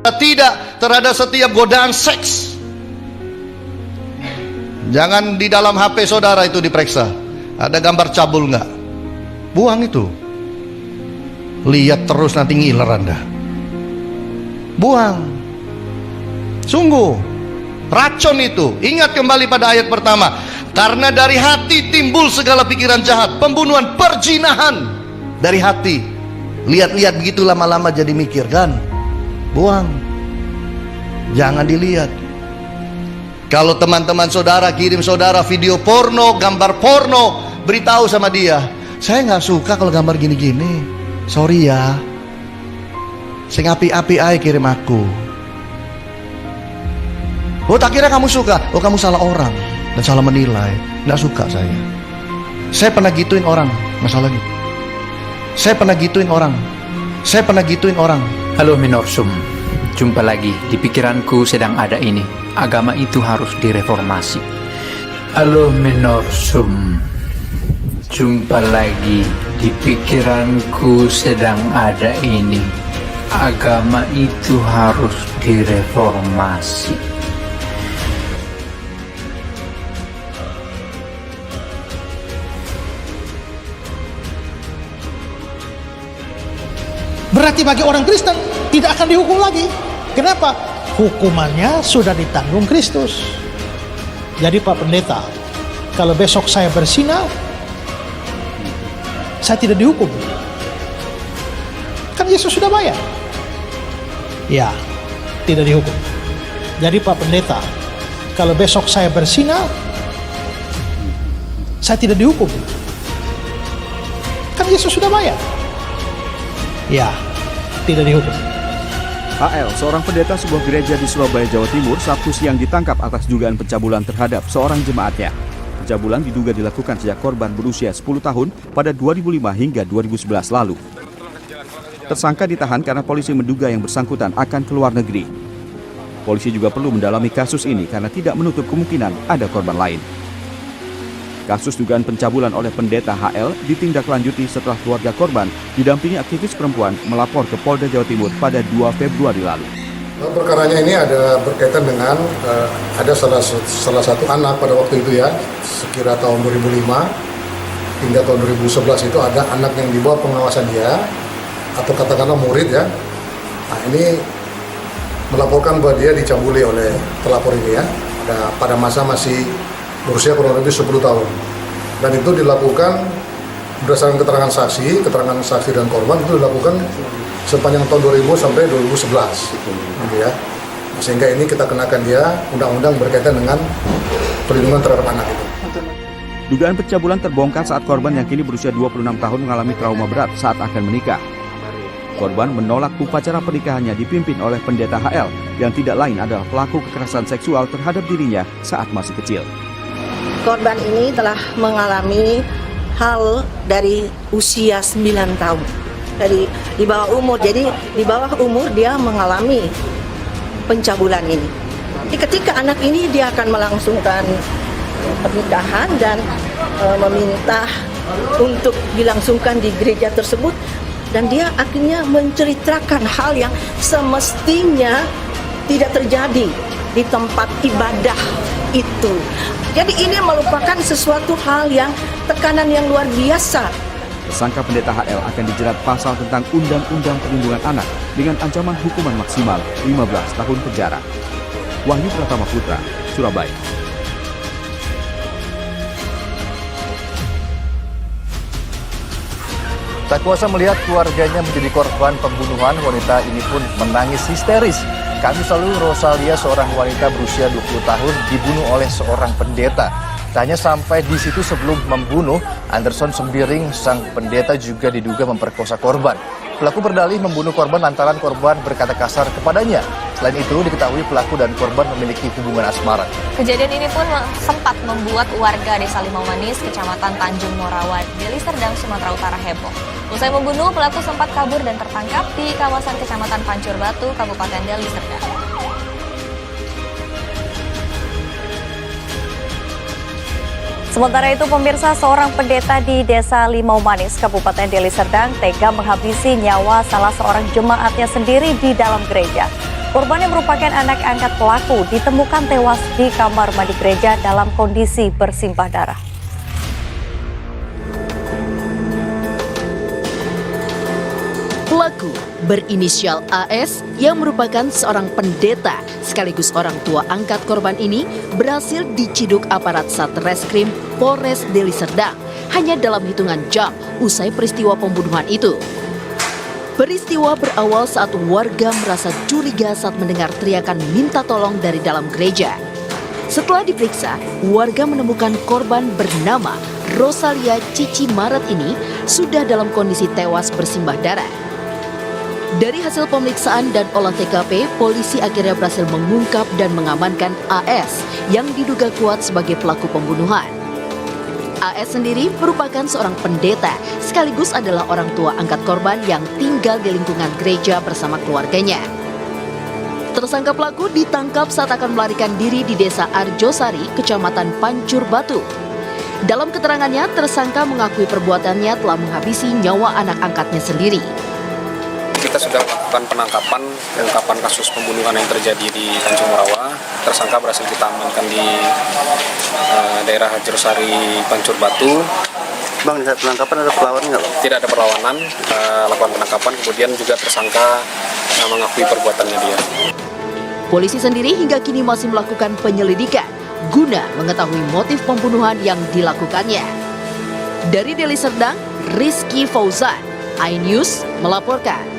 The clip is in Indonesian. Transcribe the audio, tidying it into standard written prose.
Tidak terhadap setiap godaan seks. Jangan di dalam HP saudara itu diperiksa, ada gambar cabul nggak? Buang itu. Lihat terus nanti ngiler Anda. Buang. Sungguh racun itu. Ingat kembali pada ayat pertama. Karena dari hati timbul segala pikiran jahat, pembunuhan, perzinahan. Dari hati. Lihat-lihat begitu lama-lama jadi mikir kan. Buang. Jangan dilihat. Kalau teman-teman saudara kirim saudara video porno, gambar porno, beritahu sama dia, saya nggak suka kalau gambar gini-gini. Sorry ya. Sing api-api aja kirim aku. Oh tak kira kamu suka. Oh kamu salah orang dan salah menilai. Nggak suka saya. Saya pernah gituin orang masalahnya. Saya pernah gituin orang. Saya pernah gituin orang. Halo Minorsum, jumpa lagi. Di pikiranku sedang ada ini. Agama itu harus direformasi. Halo Minorsum, jumpa lagi. Di pikiranku sedang ada ini. Agama itu harus direformasi. Berarti bagi orang Kristen tidak akan dihukum lagi. Kenapa? Hukumannya sudah ditanggung Kristus. Jadi Pak Pendeta, kalau besok saya berzina, saya tidak dihukum. Kan Yesus sudah bayar. Ya, tidak dihukum. Jadi Pak Pendeta, kalau besok saya berzina, saya tidak dihukum. Kan Yesus sudah bayar. Ya, tidak dihukum. HL, seorang pendeta sebuah gereja di Surabaya, Jawa Timur, Sabtu siang ditangkap atas dugaan pencabulan terhadap seorang jemaatnya. Pencabulan diduga dilakukan sejak korban berusia 10 tahun pada 2005 hingga 2011 lalu. Tersangka ditahan karena polisi menduga yang bersangkutan akan keluar negeri. Polisi juga perlu mendalami kasus ini karena tidak menutup kemungkinan ada korban lain. Kasus dugaan pencabulan oleh pendeta HL ditindaklanjuti setelah keluarga korban didampingi aktivis perempuan melapor ke Polda Jawa Timur pada 2 Februari lalu. Perkaranya ini ada berkaitan dengan ada salah satu anak pada waktu itu ya, sekira tahun 2005 hingga tahun 2011 itu ada anak yang di bawah pengawasan dia atau katakanlah murid ya. Nah ini melaporkan bahwa dia dicabuli oleh pelapor ini ya, pada masa masih berusia kurang lebih 10 tahun. Dan itu dilakukan berdasarkan keterangan saksi dan korban itu dilakukan sepanjang tahun 2000 sampai 2011 gitu ya. Sehingga ini kita kenakan dia undang-undang berkaitan dengan perlindungan terhadap anak itu. Dugaan pencabulan terbongkar saat korban yang kini berusia 26 tahun mengalami trauma berat saat akan menikah. Korban menolak upacara pernikahannya dipimpin oleh pendeta HL yang tidak lain adalah pelaku kekerasan seksual terhadap dirinya saat masih kecil. Korban ini telah mengalami hal dari usia 9 tahun. Dari di bawah umur, jadi di bawah umur dia mengalami pencabulan ini. Jadi ketika anak ini dia akan melangsungkan pernikahan dan meminta untuk dilangsungkan di gereja tersebut, dan dia akhirnya menceritakan hal yang semestinya tidak terjadi di tempat ibadah itu. Jadi ini merupakan sesuatu hal yang tekanan yang luar biasa. Tersangka pendeta HL akan dijerat pasal tentang Undang-Undang Perlindungan Anak dengan ancaman hukuman maksimal 15 tahun penjara. Wahyu Pratama Putra, Surabaya. Tak kuasa melihat keluarganya menjadi korban pembunuhan, wanita ini pun menangis histeris. Kamis lalu, Rosalia, seorang wanita berusia 20 tahun, dibunuh oleh seorang pendeta. Tak hanya sampai di situ, sebelum membunuh, Anderson Sembiring, sang pendeta juga diduga memperkosa korban. Pelaku berdalih membunuh korban lantaran korban berkata kasar kepadanya. Selain itu, diketahui pelaku dan korban memiliki hubungan asmara. Kejadian ini pun sempat membuat warga Desa Limau Manis, Kecamatan Tanjung Morawa, Deli Serdang, Sumatera Utara heboh. Usai membunuh, pelaku sempat kabur dan tertangkap di kawasan Kecamatan Pancur Batu, Kabupaten Deli Serdang. Sementara itu, pemirsa, seorang pendeta di Desa Limau Manis, Kabupaten Deli Serdang, tega menghabisi nyawa salah seorang jemaatnya sendiri di dalam gereja. Korban yang merupakan anak angkat pelaku ditemukan tewas di kamar mandi gereja dalam kondisi bersimbah darah. Pelaku berinisial AS yang merupakan seorang pendeta sekaligus orang tua angkat korban ini berhasil diciduk aparat Satreskrim Polres Deli Serdang hanya dalam hitungan jam usai peristiwa pembunuhan itu. Peristiwa berawal saat warga merasa curiga saat mendengar teriakan minta tolong dari dalam gereja. Setelah diperiksa, warga menemukan korban bernama Rosalia Cici Maret ini sudah dalam kondisi tewas bersimbah darah. Dari hasil pemeriksaan dan olah TKP, polisi akhirnya berhasil mengungkap dan mengamankan AS yang diduga kuat sebagai pelaku pembunuhan. AS sendiri merupakan seorang pendeta sekaligus adalah orang tua angkat korban yang tinggal di lingkungan gereja bersama keluarganya. Tersangka pelaku ditangkap saat akan melarikan diri di Desa Arjosari, Kecamatan Pancur Batu. Dalam keterangannya, tersangka mengakui perbuatannya telah menghabisi nyawa anak angkatnya sendiri. Kita sudah melakukan penangkapan pengungkapan kasus pembunuhan yang terjadi di Tanjung Morawa. Tersangka berhasil kita amankan di daerah Arjosari Pancur Batu. Bang, di saat penangkapan ada perlawanan nggak, Bang? Tidak ada perlawanan, lakukan penangkapan, kemudian juga tersangka mengakui perbuatannya dia. Polisi sendiri hingga kini masih melakukan penyelidikan guna mengetahui motif pembunuhan yang dilakukannya. Dari Deli Serdang, Rizky Fauzan, iNews melaporkan.